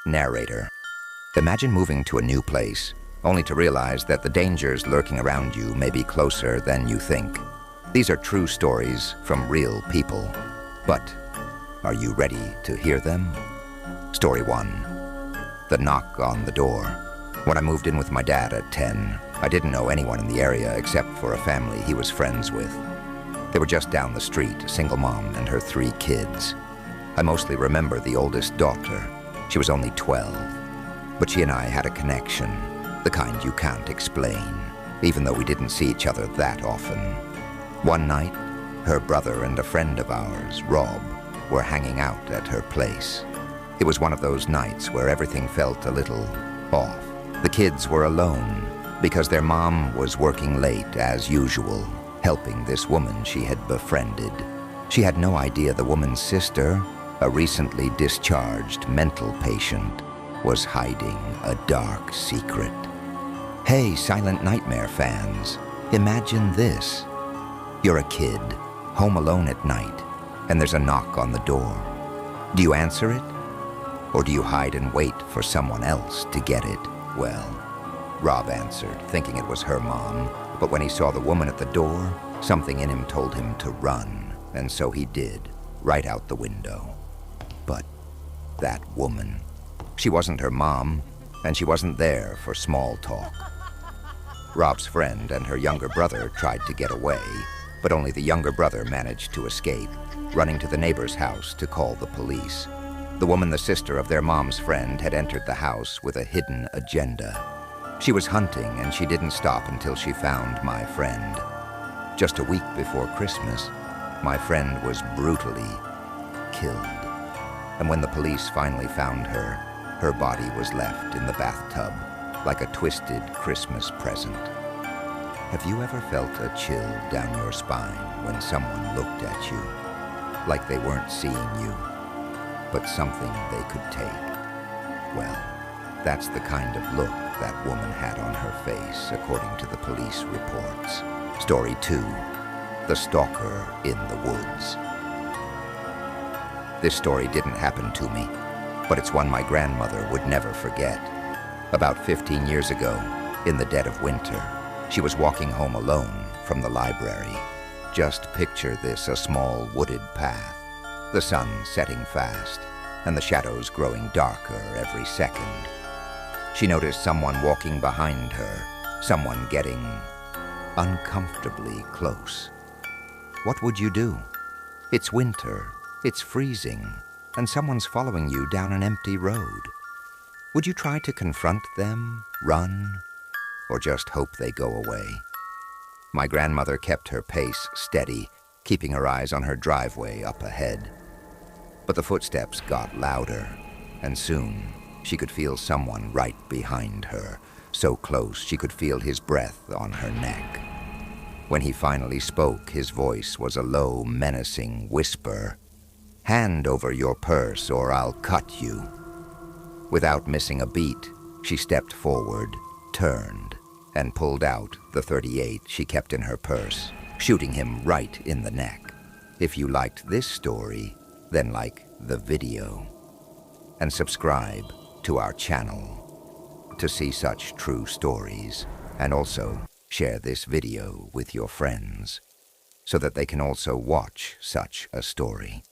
Narrator. Imagine moving to a new place, only to realize that the dangers lurking around you may be closer than you think. These are true stories from real people. But are you ready to hear them? Story 1. The knock on the door. When I moved in with my dad at 10, I didn't know anyone in the area except for a family he was friends with. They were just down the street, a single mom and her 3 kids. I mostly remember the oldest daughter. She was only 12, but she and I had a connection, the kind you can't explain, even though we didn't see each other that often. One night, her brother and a friend of ours, Rob, were hanging out at her place. It was one of those nights where everything felt a little off. The kids were alone because their mom was working late as usual, helping this woman she had befriended. She had no idea the woman's sister, a recently discharged mental patient, was hiding a dark secret. Hey, Silent Nightmare fans, imagine this. You're a kid, home alone at night, and there's a knock on the door. Do you answer it? Or do you hide and wait for someone else to get it? Well, Rob answered, thinking it was her mom, but when he saw the woman at the door, something in him told him to run, and so he did, right out the window. But that woman, she wasn't her mom, and she wasn't there for small talk. Rob's friend and her younger brother tried to get away, but only the younger brother managed to escape, running to the neighbor's house to call the police. The woman, the sister of their mom's friend, had entered the house with a hidden agenda. She was hunting, and she didn't stop until she found my friend. Just a week before Christmas, my friend was brutally killed. And when the police finally found her, her body was left in the bathtub, like a twisted Christmas present. Have you ever felt a chill down your spine when someone looked at you, like they weren't seeing you, but something they could take? Well, that's the kind of look that woman had on her face, according to the police reports. Story 2. The Stalker in the Woods. This story didn't happen to me, but it's one my grandmother would never forget. About 15 years ago, in the dead of winter, she was walking home alone from the library. Just picture this, a small wooded path, the sun setting fast, and the shadows growing darker every second. She noticed someone walking behind her, someone getting uncomfortably close. What would you do? It's winter, it's freezing, and someone's following you down an empty road. Would you try to confront them, run, or just hope they go away? My grandmother kept her pace steady, keeping her eyes on her driveway up ahead. But the footsteps got louder, and soon she could feel someone right behind her, so close she could feel his breath on her neck. When he finally spoke, his voice was a low, menacing whisper. "Hand over your purse or I'll cut you." Without missing a beat, she stepped forward, turned, and pulled out the .38 she kept in her purse, shooting him right in the neck. If you liked this story, then like the video. And subscribe to our channel to see such true stories, and also share this video with your friends so that they can also watch such a story.